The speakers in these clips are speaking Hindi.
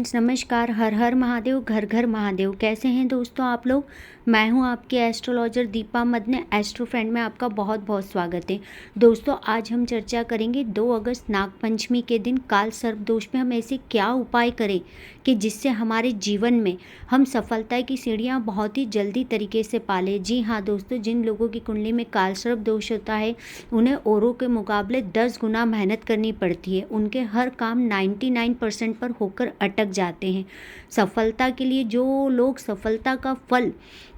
फ्रेंड्स, नमस्कार। हर हर महादेव, घर घर महादेव। कैसे हैं दोस्तों आप लोग? मैं हूं आपकी astrologer Deepa Madane. Astro friend में आपका बहुत बहुत स्वागत है। दोस्तों, आज हम चर्चा करेंगे 2 अगस्त नागपंचमी के दिन काल सर्प दोष में हम ऐसे क्या उपाय करें कि जिससे हमारे जीवन में हम सफलता की सीढ़ियां बहुत ही जल्दी तरीके से पालें। जी हाँ दोस्तों, जिन लोगों की कुंडली में काल सर्प दोष होता है उन्हें औरों के मुकाबले 10 गुना मेहनत करनी पड़ती है। उनके हर काम 99% पर होकर अटक जाते हैं। सफलता के लिए जो लोग सफलता का फल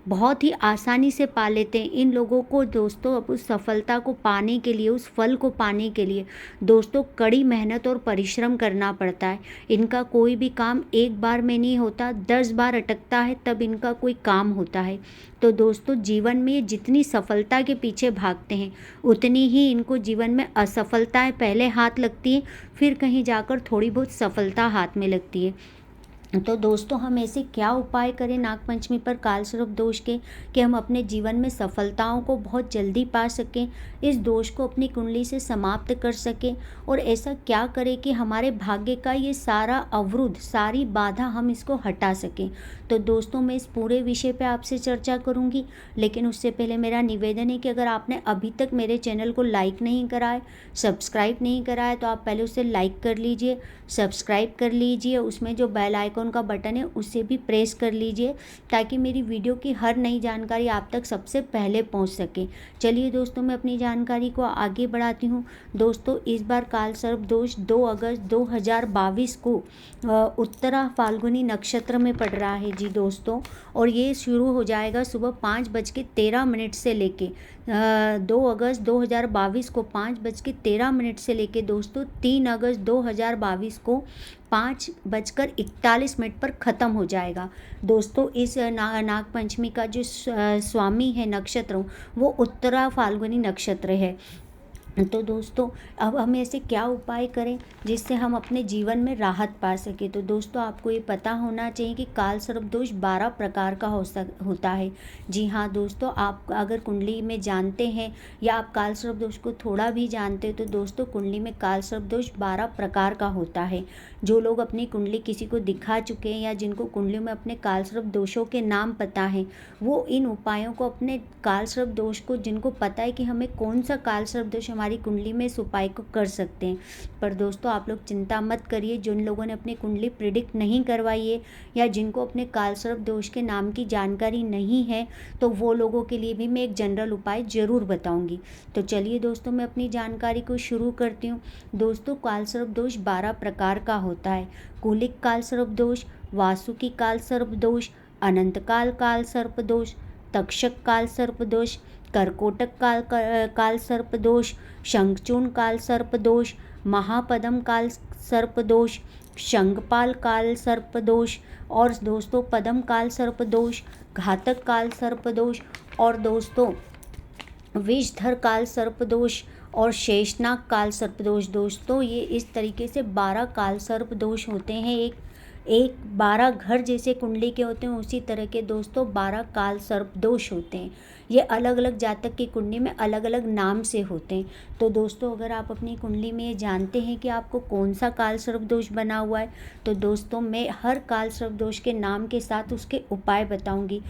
बहुत ही आसानी से पा लेते हैं, इन लोगों को दोस्तों अब उस सफलता को पाने के लिए, उस फल को पाने के लिए दोस्तों कड़ी मेहनत और परिश्रम करना पड़ता है। इनका कोई भी काम एक बार में नहीं होता, 10 बार अटकता है तब इनका कोई काम होता है। तो दोस्तों, जीवन में ये जितनी सफलता के पीछे भागते हैं उतनी ही इनको जीवन में असफलताएं पहले हाथ लगती हैं, फिर कहीं जाकर थोड़ी बहुत सफलता हाथ में लगती है। तो दोस्तों, हम ऐसे क्या उपाय करें नागपंचमी पर काल सर्प दोष के कि हम अपने जीवन में सफलताओं को बहुत जल्दी पा सकें, इस दोष को अपनी कुंडली से समाप्त कर सकें। और ऐसा क्या करें कि हमारे भाग्य का ये सारा अवरुद्ध, सारी बाधा हम इसको हटा सकें। तो दोस्तों, मैं इस पूरे विषय पे आपसे चर्चा करूंगी, लेकिन उससे पहले मेरा निवेदन है कि अगर आपने अभी तक मेरे चैनल को लाइक नहीं करा है, सब्सक्राइब नहीं करा है, तो आप पहले उसे लाइक कर लीजिए, सब्सक्राइब कर लीजिए, उसमें जो बेल आइकन का बटन है उसे भी प्रेस कर लीजिए ताकि मेरी वीडियो की हर नई जानकारी आप तक सबसे पहले पहुंच सके। चलिए दोस्तों, मैं अपनी जानकारी को आगे बढ़ाती हूं। दोस्तों, इस बार काल सर्प दोष 2 अगस्त 2022 को उत्तरा फाल्गुनी नक्षत्र में पड़ रहा है जी दोस्तों, और ये शुरू हो जाएगा सुबह 5:13 से लेके 2 अगस्त 2022 को 5:13 से लेके दोस्तों 3 अगस्त 2022 को 5:41 पर ख़त्म हो जाएगा। दोस्तों, इस नागपंचमी का जो स्वामी है नक्षत्र, वो उत्तरा फाल्गुनी नक्षत्र है। तो दोस्तों, अब हम ऐसे क्या उपाय करें जिससे हम अपने जीवन में राहत पा सकें। तो दोस्तों, आपको ये पता होना चाहिए कि काल सर्प दोष 12 प्रकार का होता है। जी हाँ दोस्तों, आप अगर कुंडली में जानते हैं या आप काल सर्प दोष को थोड़ा भी जानते हो तो दोस्तों, कुंडली में काल सर्प दोष 12 प्रकार का होता है। जो लोग अपनी कुंडली किसी को दिखा चुके हैं या जिनको कुंडलियों में अपने काल सर्प दोषों के नाम पता है, वो इन उपायों को अपने काल सर्प दोष को, जिनको पता है कि हमें कौन सा काल सर्प दोष हमारी कुंडली में इस उपाय को कर सकते हैं। पर दोस्तों, आप लोग चिंता मत करिए। जिन लोगों ने अपनी कुंडली प्रिडिक्ट नहीं करवाई है या जिनको अपने काल सर्प दोष के नाम की जानकारी नहीं है, तो वो लोगों के लिए भी मैं एक जनरल उपाय जरूर बताऊंगी। तो चलिए दोस्तों, मैं अपनी जानकारी को शुरू करती हूँ। दोस्तों, काल सर्प दोष 12 प्रकार का होता है। कुलिक काल सर्प दोष, वासुकी काल सर्प दोष, अनंतकाल काल सर्प दोष, तक्षक काल सर्प दोष, कर्कोटक काल सर्प दोष, शंखचूर्ण काल सर्प दोष, महापदम काल सर्प दोष, शंखपाल काल सर्प दोष, और दोस्तों पदम काल सर्प दोष, घातक काल सर्प दोष, और दोस्तों विषधर काल सर्प दोष, और शेषनाग काल सर्प दोष। दोस्तों, ये इस तरीके से 12 काल सर्प दोष होते हैं। एक 12 घर जैसे कुंडली के होते हैं, उसी तरह के दोस्तों 12 काल सर्प दोष होते हैं। ये अलग अलग जातक की कुंडली में अलग अलग नाम से होते हैं। तो दोस्तों, अगर आप अपनी कुंडली में ये जानते हैं कि आपको कौन सा काल सर्प दोष बना हुआ है, तो दोस्तों मैं हर काल सर्प दोष के नाम के साथ उसके उपाय बताऊंगी।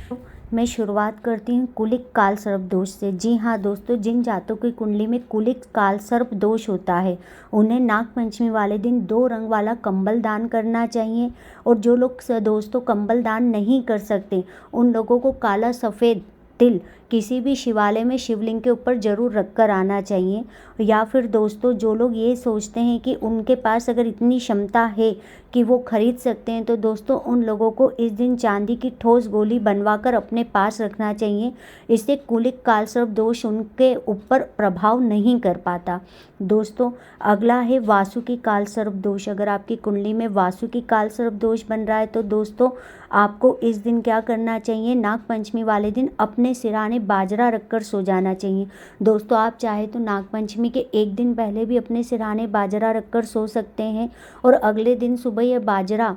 मैं शुरुआत करती हूँ कुलिक काल सर्प दोष से। जी हाँ दोस्तों, जिन जातकों की कुंडली में कुलिक काल सर्प दोष होता है उन्हें नागपंचमी वाले दिन 2 रंग वाला कंबल दान करना चाहिए। और जो लोग दोस्तों कंबल दान नहीं कर सकते, उन लोगों को काला सफ़ेद तिल किसी भी शिवालय में शिवलिंग के ऊपर ज़रूर रख कर आना चाहिए। या फिर दोस्तों, जो लोग ये सोचते हैं कि उनके पास अगर इतनी क्षमता है कि वो खरीद सकते हैं, तो दोस्तों उन लोगों को इस दिन चांदी की ठोस गोली बनवाकर अपने पास रखना चाहिए। इससे कुलिक काल सर्प दोष उनके ऊपर प्रभाव नहीं कर पाता। दोस्तों, अगला है वासुकी काल सर्प दोष। अगर आपकी कुंडली में वासुकी काल सर्प दोष बन रहा है तो दोस्तों आपको इस दिन क्या करना चाहिए, नागपंचमी वाले दिन अपने सिरहाने बाजरा रखकर सो जाना चाहिए। दोस्तों, आप चाहे तो नागपंचमी के एक दिन पहले भी अपने सिरहाने बाजरा रखकर सो सकते हैं और अगले दिन सुबह यह बाजरा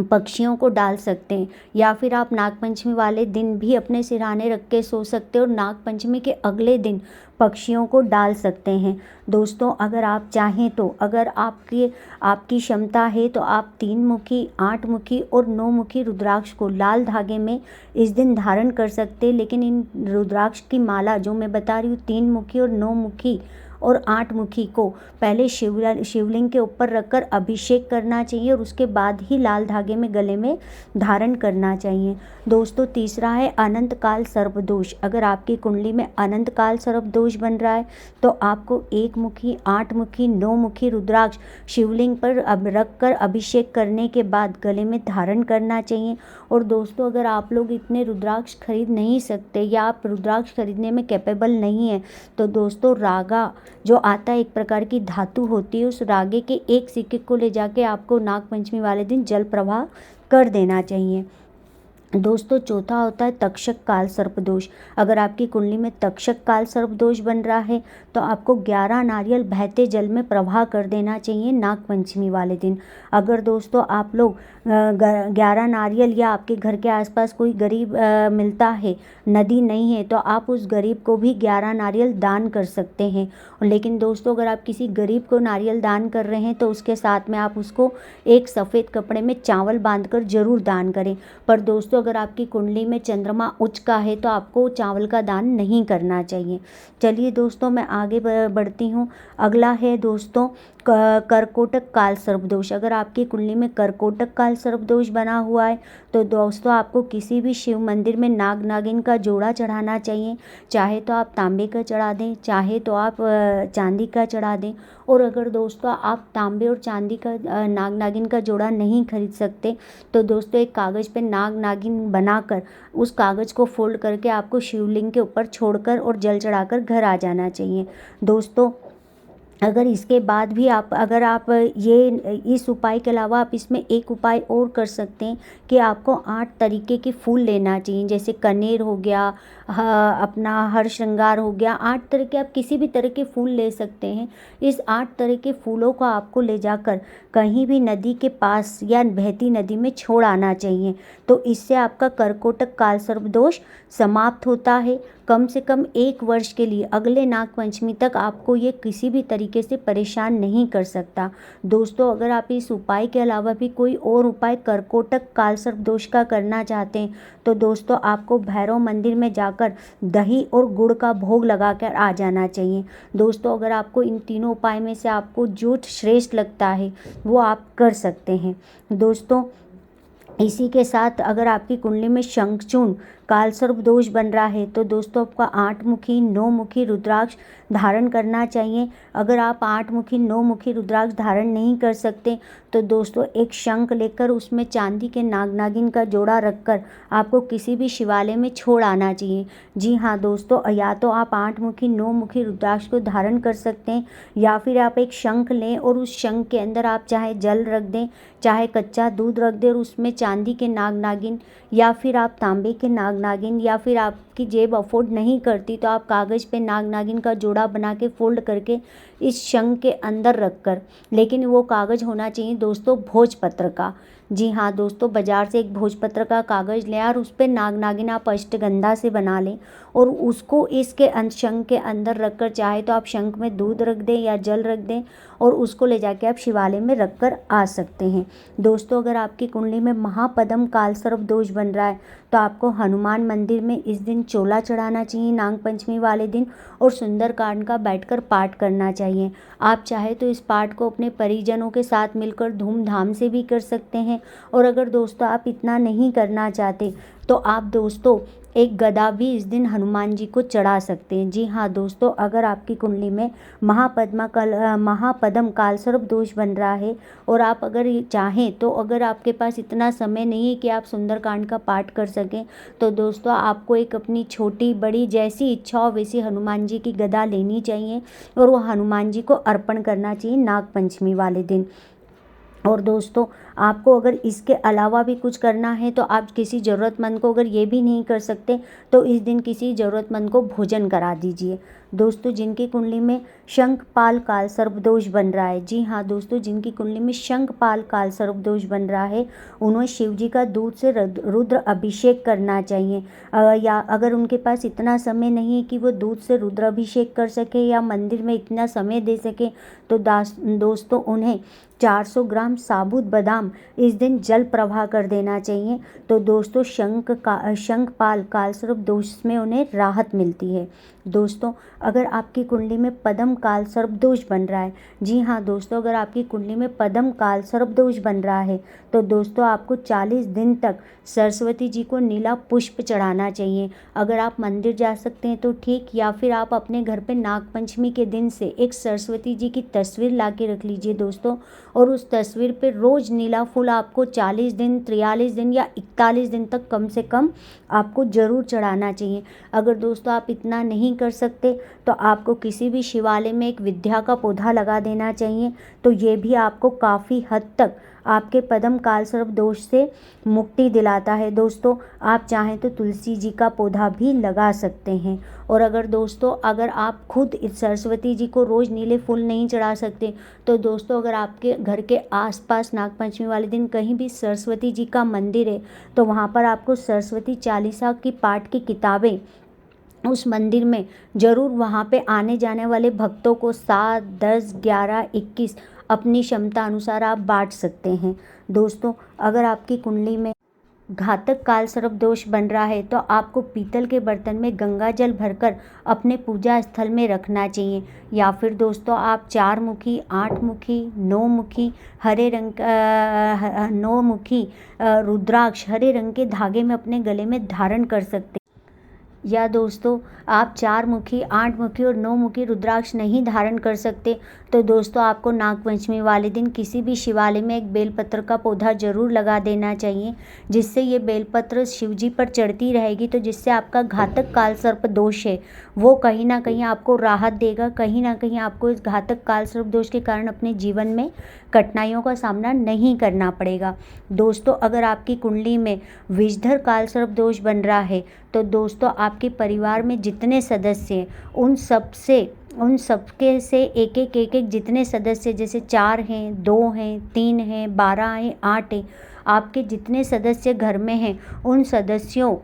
पक्षियों को डाल सकते हैं, या फिर आप नागपंचमी वाले दिन भी अपने सिरहाने रख के सो सकते हैं और नागपंचमी के अगले दिन पक्षियों को डाल सकते हैं। दोस्तों अगर आप चाहें तो, अगर आपकी क्षमता है तो आप 3 मुखी, 8 मुखी और 9 मुखी रुद्राक्ष को लाल धागे में इस दिन धारण कर सकते हैं। लेकिन इन रुद्राक्ष की माला जो मैं बता रही हूँ 3 मुखी और 9 मुखी और 8 मुखी को पहले शिवलिंग के ऊपर रखकर अभिषेक करना चाहिए और उसके बाद ही लाल धागे में गले में धारण करना चाहिए। दोस्तों तीसरा है अनंत काल सर्पदोष। अगर आपकी कुंडली में अनंत काल सर्पदोष बन रहा है तो आपको 1 मुखी, 8 मुखी, 9 मुखी रुद्राक्ष शिवलिंग पर रख कर अभिषेक करने के बाद गले में धारण करना चाहिए। और दोस्तों अगर आप लोग इतने रुद्राक्ष खरीद नहीं सकते या आप रुद्राक्ष खरीदने में कैपेबल नहीं है तो दोस्तों रागा जो आता है, एक प्रकार की धातु होती है, उस रागे के एक सिक्के को ले जाके आपको नागपंचमी वाले दिन जल प्रवाह कर देना चाहिए। दोस्तों चौथा होता है तक्षक काल सर्पदोष। अगर आपकी कुंडली में तक्षक काल सर्पदोष बन रहा है तो आपको 11 नारियल बहते जल में प्रवाह कर देना चाहिए नागपंचमी वाले दिन। अगर दोस्तों आप लोग 11 नारियल या आपके घर के आसपास कोई गरीब मिलता है, नदी नहीं है, तो आप उस गरीब को भी 11 नारियल दान कर सकते हैं। लेकिन दोस्तों अगर आप किसी गरीब को नारियल दान कर रहे हैं तो उसके साथ में आप उसको एक सफ़ेद कपड़े में चावल बांधकर जरूर दान करें। पर दोस्तों अगर आपकी कुंडली में चंद्रमा उच्च का है तो आपको चावल का दान नहीं करना चाहिए। चलिए दोस्तों मैं आगे बढ़ती हूँ। अगला है दोस्तों करकोटक काल सर्पदोष। अगर आपकी कुंडली में करकोटक काल सर्पदोष बना हुआ है तो दोस्तों आपको किसी भी शिव मंदिर में नाग नागिन का जोड़ा चढ़ाना चाहिए। चाहे तो आप तांबे का चढ़ा दें, चाहे तो आप चांदी का चढ़ा दें। और अगर दोस्तों आप तांबे और चांदी का नाग नागिन का जोड़ा नहीं खरीद सकते तो दोस्तों एक कागज़ पे नाग नागिन बनाकर उस कागज़ को फोल्ड करके आपको शिवलिंग के ऊपर छोड़कर और जल चढ़ाकर घर आ जाना चाहिए। दोस्तों अगर इसके बाद भी अगर आप इस उपाय के अलावा आप इसमें एक उपाय और कर सकते हैं कि आपको 8 तरीके के फूल लेना चाहिए। जैसे कनेर हो गया, अपना हर श्रृंगार हो गया, 8 तरह के आप किसी भी तरह के फूल ले सकते हैं। इस 8 तरह के फूलों को आपको ले जाकर कहीं भी नदी के पास या बहती नदी में छोड़ आना चाहिए। तो इससे आपका करकोटक काल सर्पदोष समाप्त होता है। कम से कम 1 वर्ष के लिए अगले नागपंचमी तक आपको ये किसी भी तरीके से परेशान नहीं कर सकता। दोस्तों अगर आप इस उपाय के अलावा भी कोई और उपाय करकोटक काल सर्पदोष का करना चाहते हैं तो दोस्तों आपको भैरव मंदिर में जाकर दही और गुड़ का भोग लगाकर आ जाना चाहिए। दोस्तों अगर आपको इन तीनों उपाय में से आपको जो श्रेष्ठ लगता है वो आप कर सकते हैं। दोस्तों इसी के साथ अगर आपकी कुंडली में शंखचूर्ण काल सर्पदोष बन रहा है तो दोस्तों आपका 8 मुखी 9 मुखी रुद्राक्ष धारण करना चाहिए। अगर आप 8 मुखी 9 मुखी रुद्राक्ष धारण नहीं कर सकते तो दोस्तों एक शंख लेकर उसमें चांदी के नाग नागिन का जोड़ा रखकर आपको किसी भी शिवालय में छोड़ आना चाहिए। जी हाँ दोस्तों, या तो आप 8 मुखी 9 मुखी रुद्राक्ष को धारण कर सकते हैं या फिर आप एक शंख लें और उस शंख के अंदर आप चाहे जल रख दें, चाहे कच्चा दूध रख दें और उसमें चांदी के नाग नागिन या फिर आप तांबे के नाग नागिन, या फिर आपकी जेब अफोर्ड नहीं करती तो आप कागज़ पे नाग नागिन का जोड़ा बना के फोल्ड करके इस शंख के अंदर रखकर, लेकिन वो कागज़ होना चाहिए दोस्तों भोजपत्र का। जी हाँ दोस्तों, बाज़ार से एक भोजपत्र का कागज़ लें और उस पर नाग नागिन आप अष्टगंधा से बना लें और उसको इसके शंख के अंदर रखकर, चाहे तो आप शंख में दूध रख दें या जल रख दें और उसको ले जाके आप शिवालय में रख कर आ सकते हैं। दोस्तों अगर आपकी कुंडली में महापद्म काल सर्पदोष बन रहा है तो आपको हनुमान मंदिर में इस दिन चोला चढ़ाना चाहिए नाग पंचमी वाले दिन और सुंदरकांड का बैठकर पाठ करना चाहिए। आप चाहे तो इस पाठ को अपने परिजनों के साथ मिलकर धूमधाम से भी कर सकते हैं और अगर दोस्तों आप इतना नहीं करना चाहते तो आप दोस्तों एक गदा भी इस दिन हनुमान जी को चढ़ा सकते हैं। जी हाँ दोस्तों, अगर आपकी कुंडली में महापद्म काल सर्पदोष बन रहा है और आप अगर चाहें तो अगर आपके पास इतना समय नहीं है कि आप सुंदरकांड का पाठ कर सकें तो दोस्तों आपको एक अपनी छोटी बड़ी जैसी इच्छा हो वैसी हनुमान जी की गदा लेनी चाहिए और वो हनुमान जी को अर्पण करना चाहिए नाग पंचमी वाले दिन। और दोस्तों आपको अगर इसके अलावा भी कुछ करना है तो आप किसी ज़रूरतमंद को, अगर ये भी नहीं कर सकते तो इस दिन किसी ज़रूरतमंद को भोजन करा दीजिए। दोस्तों, जिनकी कुंडली में शंखपाल काल सर्पदोष बन रहा है, जी हाँ दोस्तों, जिनकी कुंडली में शंखपाल काल सर्पदोष बन रहा है, उन्हें शिव जी का दूध से रुद्र अभिषेक करना चाहिए। या अगर उनके पास इतना समय नहीं है कि वो दूध से रुद्र अभिषेक कर सके या मंदिर में इतना समय दे सके, तो दोस्तों उन्हें 400 ग्राम साबुत बादाम इस दिन जल प्रवाह कर देना चाहिए। तो दोस्तों शंखपाल कालसर्प दोष में उन्हें राहत मिलती है। दोस्तों, अगर आपकी कुंडली में पद्म काल सर्प दोष बन रहा है, जी हाँ दोस्तों, अगर आपकी कुंडली में पद्म काल सर्प दोष बन रहा है तो दोस्तों आपको 40 दिन तक सरस्वती जी को नीला पुष्प चढ़ाना चाहिए। अगर आप मंदिर जा सकते हैं तो ठीक, या फिर आप अपने घर पे नागपंचमी के दिन से एक सरस्वती जी की तस्वीर ला के रख लीजिए दोस्तों, और उस तस्वीर पे रोज़ नीला फूल आपको 40 दिन, 43 दिन या 41 दिन तक कम से कम आपको ज़रूर चढ़ाना चाहिए। अगर दोस्तों आप इतना नहीं कर सकते तो आपको किसी भी शिवालय में एक विद्या का पौधा लगा देना चाहिए। तो ये भी आपको काफ़ी हद तक आपके पद्म काल सर्प दोष से मुक्ति दिलाता है। दोस्तों, आप चाहें तो तुलसी जी का पौधा भी लगा सकते हैं। और अगर दोस्तों अगर आप खुद इस सरस्वती जी को रोज़ नीले फूल नहीं चढ़ा सकते तो दोस्तों अगर आपके घर के आसपास नागपंचमी वाले दिन कहीं भी सरस्वती जी का मंदिर है तो वहाँ पर आपको सरस्वती चालीसा की पाठ की किताबें उस मंदिर में ज़रूर वहाँ पे आने जाने वाले भक्तों को 7, 10, 11, 21 अपनी क्षमता अनुसार आप बांट सकते हैं। दोस्तों, अगर आपकी कुंडली में घातक काल सर्प दोष बन रहा है तो आपको पीतल के बर्तन में गंगा जल भरकर अपने पूजा स्थल में रखना चाहिए। या फिर दोस्तों आप 4 मुखी, 8 मुखी, 9 मुखी हरे रंग 9 मुखी रुद्राक्ष हरे रंग के धागे में अपने गले में धारण कर सकते। या दोस्तों आप 4 मुखी, 8 मुखी और 9 मुखी रुद्राक्ष नहीं धारण कर सकते तो दोस्तों आपको नागपंचमी वाले दिन किसी भी शिवालय में एक बेलपत्र का पौधा ज़रूर लगा देना चाहिए, जिससे ये बेलपत्र शिव जी पर चढ़ती रहेगी, तो जिससे आपका घातक काल सर्प दोष है वो कहीं ना कहीं आपको राहत देगा। कहीं ना कहीं आपको इस घातक काल सर्प दोष के कारण अपने जीवन में कठिनाइयों का सामना नहीं करना पड़ेगा। दोस्तों, अगर आपकी कुंडली में विषधर काल सर्प दोष बन रहा है तो दोस्तों आपके परिवार में जितने सदस्य हैं उन सबके से एक जितने सदस्य, जैसे 4 हैं, 2 हैं, 3 हैं, 12 हैं, 8 हैं, आपके जितने सदस्य घर में हैं उन सदस्यों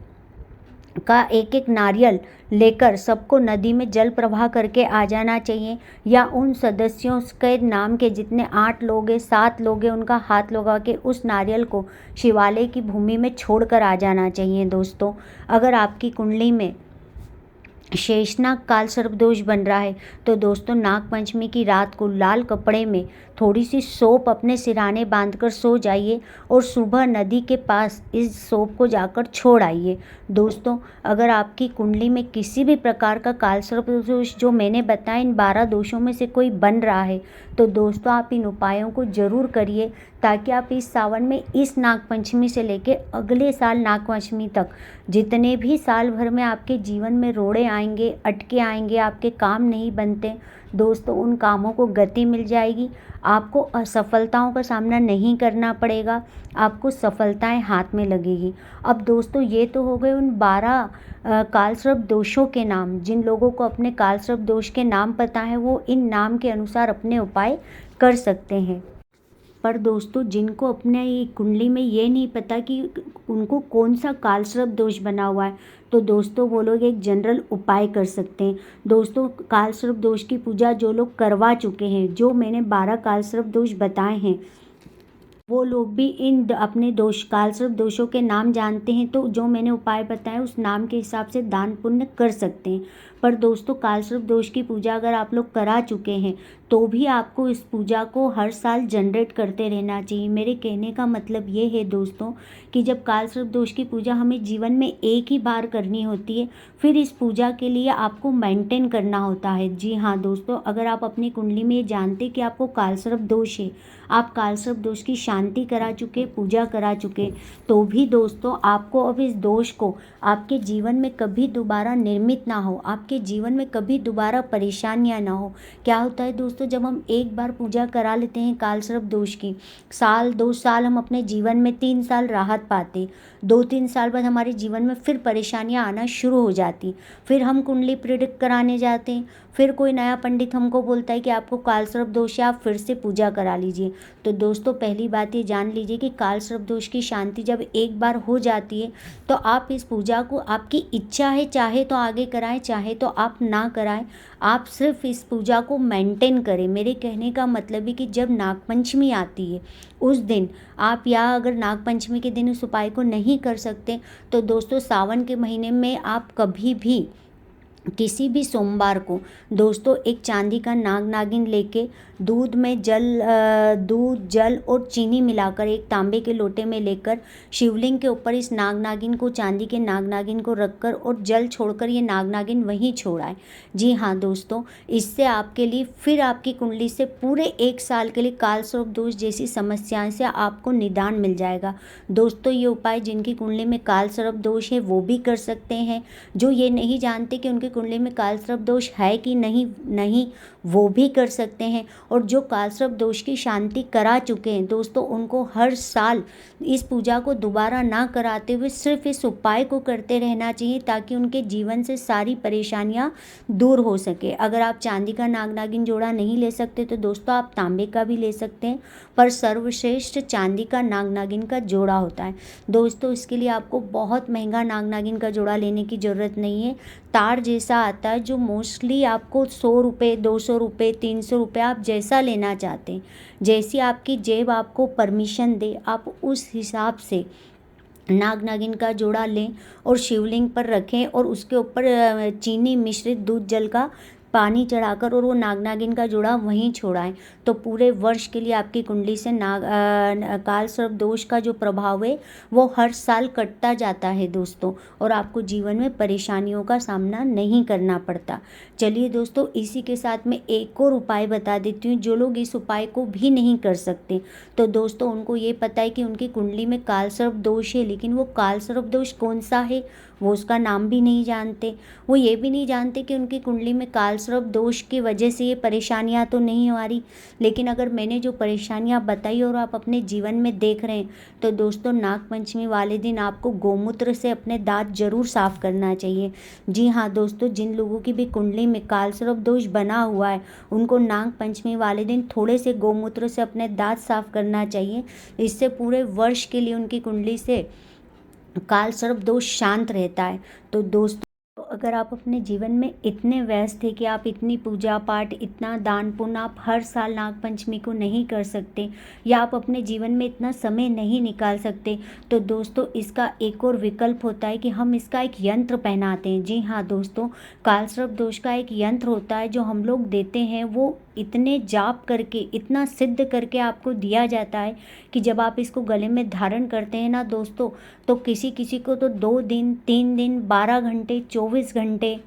का एक नारियल लेकर सबको नदी में जल प्रवाह करके आ जाना चाहिए। या उन सदस्यों के नाम के जितने 8 लोग हैं, 7 लोग हैं, उनका हाथ लगा के उस नारियल को शिवालय की भूमि में छोड़कर आ जाना चाहिए। दोस्तों, अगर आपकी कुंडली में शेषनाग काल सर्प दोष बन रहा है तो दोस्तों नागपंचमी की रात को लाल कपड़े में थोड़ी सी सौंफ अपने सिरहाने बांधकर सो जाइए और सुबह नदी के पास इस सौंफ को जाकर छोड़ आइए। दोस्तों, अगर आपकी कुंडली में किसी भी प्रकार का काल सर्प दोष जो मैंने बताया इन 12 दोषों में से कोई बन रहा है तो दोस्तों आप इन उपायों को ज़रूर करिए, ताकि आप इस सावन में इस नागपंचमी से लेके अगले साल नागपंचमी तक जितने भी साल भर में आपके जीवन में रोड़े आएंगे, अटके आएंगे, आपके काम नहीं बनते, दोस्तों उन कामों को गति मिल जाएगी। आपको असफलताओं का सामना नहीं करना पड़ेगा, आपको सफलताएं हाथ में लगेगी। अब दोस्तों ये तो हो गए उन 12 कालसर्प दोषों के नाम। जिन लोगों को अपने कालसर्प दोष के नाम पता है वो इन नाम के अनुसार अपने उपाय कर सकते हैं। पर दोस्तों जिनको अपने कुंडली में ये नहीं पता कि उनको कौन सा कालसर्प दोष बना हुआ है तो दोस्तों वो लोग एक जनरल उपाय कर सकते हैं। दोस्तों कालसर्प दोष की पूजा जो लोग करवा चुके हैं, जो मैंने 12 कालसर्प दोष बताए हैं, वो लोग भी इन अपने कालसर्प दोषों के नाम जानते हैं तो जो मैंने उपाय बताए उस नाम के हिसाब से दान पुण्य कर सकते हैं। पर दोस्तों कालसर्प दोष की पूजा अगर आप लोग करा चुके हैं तो भी आपको इस पूजा को हर साल जनरेट करते रहना चाहिए। मेरे कहने का मतलब ये है दोस्तों कि जब कालसर्प दोष की पूजा हमें जीवन में एक ही बार करनी होती है, फिर इस पूजा के लिए आपको मेंटेन करना होता है। जी हाँ दोस्तों, अगर आप अपनी कुंडली में ये जानते कि आपको कालसर्प दोष है, आप कालसर्प दोष की शांति करा चुके, पूजा करा चुके, तो भी दोस्तों आपको अब इस दोष को आपके जीवन में कभी दोबारा निर्मित ना हो, आपके उनके जीवन में कभी दोबारा परेशानियां ना हो। क्या होता है दोस्तों, जब हम एक बार पूजा करा लेते हैं कालसर्प दोष की, साल 2 साल हम अपने जीवन में 3 साल राहत पाते, 2-3 साल बाद हमारे जीवन में फिर परेशानियां आना शुरू हो जाती। फिर हम कुंडली प्रिडिक्ट कराने जाते हैं, फिर कोई नया पंडित हमको बोलता है कि आपको कालसर्प दोष है, आप फिर से पूजा करा लीजिए। तो दोस्तों पहली बात ये जान लीजिए कि कालसर्प दोष की शांति जब एक बार हो जाती है तो आप इस पूजा को, आपकी इच्छा है, चाहे तो आगे कराएं, चाहे तो आप ना कराएं, आप सिर्फ इस पूजा को मेंटेन करें। मेरे कहने का मतलब है कि जब नागपंचमी आती है उस दिन आप, या अगर नागपंचमी के दिन उस उपाय को नहीं कर सकते तो दोस्तों सावन के महीने में आप कभी भी किसी भी सोमवार को दोस्तों एक चांदी का नाग नागिन लेके दूध में दूध जल और चीनी मिलाकर एक तांबे के लोटे में लेकर शिवलिंग के ऊपर इस नाग नागिन को, चांदी के नाग नागिन को रखकर और जल छोड़कर ये नाग नागिन वहीं छोड़ाएं। जी हाँ दोस्तों, इससे आपके लिए, फिर आपकी कुंडली से पूरे 1 साल के लिए कालसर्प दोष जैसी समस्याएं से आपको निदान मिल जाएगा। दोस्तों ये उपाय जिनकी कुंडली में कालसर्प दोष है वो भी कर सकते हैं, जो ये नहीं जानते कि उनकी कुंडली में कालसर्प दोष है कि नहीं वो भी कर सकते हैं, और जो कालसर्प दोष की शांति करा चुके हैं दोस्तों उनको हर साल इस पूजा को दोबारा ना कराते हुए सिर्फ इस उपाय को करते रहना चाहिए, ताकि उनके जीवन से सारी परेशानियां दूर हो सके। अगर आप चांदी का नाग नागिन जोड़ा नहीं ले सकते तो दोस्तों आप तांबे का भी ले सकते हैं, पर सर्वश्रेष्ठ चांदी का नाग नागिन का जोड़ा होता है। दोस्तों इसके लिए आपको बहुत महंगा नाग नागिन का जोड़ा लेने की ज़रूरत नहीं है। तार जैसा आता है जो मोस्टली आपको 100 रुपये, 200 रुपये, 300 रुपये, आप जैसा लेना चाहते हैं, जैसी आपकी जेब आपको परमिशन दे, आप उस हिसाब से नाग नागिन का जोड़ा लें और शिवलिंग पर रखें और उसके ऊपर चीनी मिश्रित दूध जल का पानी चढ़ाकर और वो नाग नागिन का जोड़ा वहीं छोड़ाएं। तो पूरे वर्ष के लिए आपकी कुंडली से कालसर्प दोष का जो प्रभाव है वो हर साल कटता जाता है दोस्तों, और आपको जीवन में परेशानियों का सामना नहीं करना पड़ता। चलिए दोस्तों, इसी के साथ में एक और उपाय बता देती हूँ। जो लोग इस उपाय को भी नहीं कर सकते तो दोस्तों उनको ये पता है कि उनकी कुंडली में कालसर्प दोष है, लेकिन वो कालसर्प दोष कौन सा है वो उसका नाम भी नहीं जानते। वो ये भी नहीं जानते कि उनकी कुंडली में कालसर्प दोष की वजह से ये परेशानियां तो नहीं आ रही। लेकिन अगर मैंने जो परेशानियां बताई और आप अपने जीवन में देख रहे हैं तो दोस्तों नागपंचमी वाले दिन आपको गोमूत्र से अपने दांत जरूर साफ करना चाहिए। जी हाँ दोस्तों, जिन लोगों की भी कुंडली में कालसर्प दोष बना हुआ है उनको नागपंचमी वाले दिन थोड़े से गोमूत्र से अपने दांत साफ करना चाहिए। इससे पूरे वर्ष के लिए उनकी कुंडली से कालसर्प दोष शांत रहता है। तो दोस्तों अगर आप अपने जीवन में इतने व्यस्त थे कि आप इतनी पूजा पाठ, इतना दान पुण्य आप हर साल नागपंचमी को नहीं कर सकते, या आप अपने जीवन में इतना समय नहीं निकाल सकते, तो दोस्तों इसका एक और विकल्प होता है कि हम इसका एक यंत्र पहनाते हैं। जी हाँ दोस्तों, कालसर्प दोष का एक यंत्र होता है जो हम लोग देते हैं, वो इतने जाप करके, इतना सिद्ध करके आपको दिया जाता है कि जब आप इसको गले में धारण करते हैं ना दोस्तों, तो किसी किसी को तो 2 दिन, 3 दिन, 12 घंटे, 24 घंटे,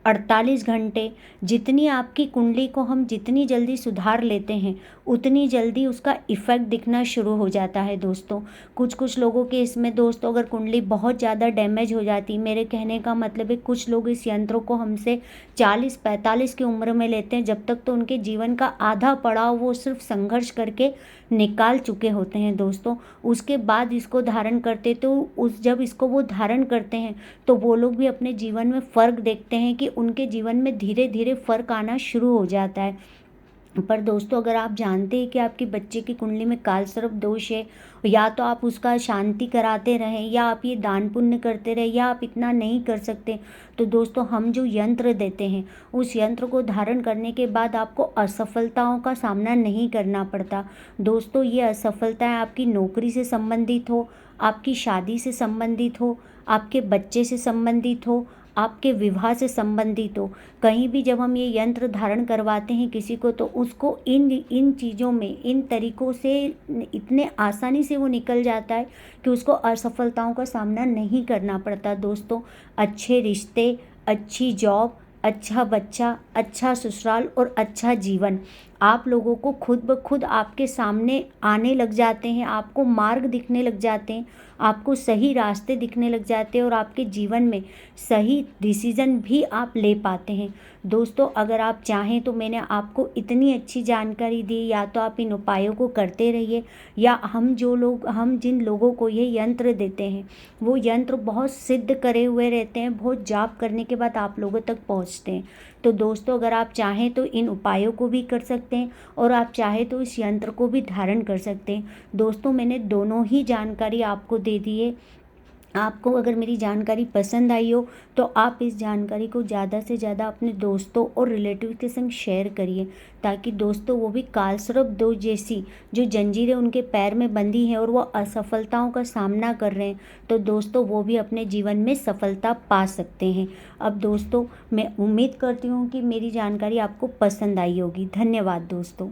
48 घंटे, जितनी आपकी कुंडली को हम जितनी जल्दी सुधार लेते हैं उतनी जल्दी उसका इफ़ेक्ट दिखना शुरू हो जाता है दोस्तों। कुछ लोगों के इसमें दोस्तों अगर कुंडली बहुत ज़्यादा डैमेज हो जाती, मेरे कहने का मतलब है कुछ लोग इस यंत्रों को हमसे 40-45 की उम्र में लेते हैं, जब तक तो उनके जीवन का आधा पड़ाव वो सिर्फ संघर्ष करके निकाल चुके होते हैं दोस्तों। उसके बाद इसको धारण करते तो जब इसको वो धारण करते हैं तो वो लोग भी अपने जीवन में फ़र्क देखते हैं कि उनके जीवन में धीरे धीरे फ़र्क आना शुरू हो जाता है। पर दोस्तों अगर आप जानते हैं कि आपके बच्चे की कुंडली में कालसर्प दोष है, या तो आप उसका शांति कराते रहें, या आप ये दान पुण्य करते रहें, या आप इतना नहीं कर सकते, तो दोस्तों हम जो यंत्र देते हैं उस यंत्र को धारण करने के बाद आपको असफलताओं का सामना नहीं करना पड़ता। दोस्तों ये असफलताएं आपकी नौकरी से संबंधित हो, आपकी शादी से संबंधित हो, आपके बच्चे से संबंधित हो, आपके विवाह से संबंधित हो, कहीं भी जब हम ये यंत्र धारण करवाते हैं किसी को तो उसको इन चीज़ों में, इन तरीक़ों से इतने आसानी से वो निकल जाता है कि उसको असफलताओं का सामना नहीं करना पड़ता दोस्तों। अच्छे रिश्ते, अच्छी जॉब, अच्छा बच्चा, अच्छा ससुराल और अच्छा जीवन, आप लोगों को खुद ब खुद आपके सामने आने लग जाते हैं, आपको मार्ग दिखने लग जाते हैं, आपको सही रास्ते दिखने लग जाते हैं और आपके जीवन में सही डिसीज़न भी आप ले पाते हैं। दोस्तों, अगर आप चाहें तो मैंने आपको इतनी अच्छी जानकारी दी, या तो आप इन उपायों को करते रहिए, या हम जिन लोगों को ये यंत्र देते हैं वो यंत्र बहुत सिद्ध करे हुए रहते हैं, बहुत जाप करने के बाद आप लोगों तक पहुंचते हैं। तो दोस्तों, अगर आप चाहें तो इन उपायों को भी कर सकते हैं और आप चाहें तो इस यंत्र को भी धारण कर सकते हैं। दोस्तों, मैंने दोनों ही जानकारी आपको दे दी है। आपको अगर मेरी जानकारी पसंद आई हो तो आप इस जानकारी को ज़्यादा से ज़्यादा अपने दोस्तों और रिलेटिव के संग शेयर करिए, ताकि दोस्तों वो भी कालसर्प दोष जैसी जो जंजीरें उनके पैर में बंधी हैं और वो असफलताओं का सामना कर रहे हैं, तो दोस्तों वो भी अपने जीवन में सफलता पा सकते हैं। अब दोस्तों, मैं उम्मीद करती हूँ कि मेरी जानकारी आपको पसंद आई होगी। धन्यवाद दोस्तों।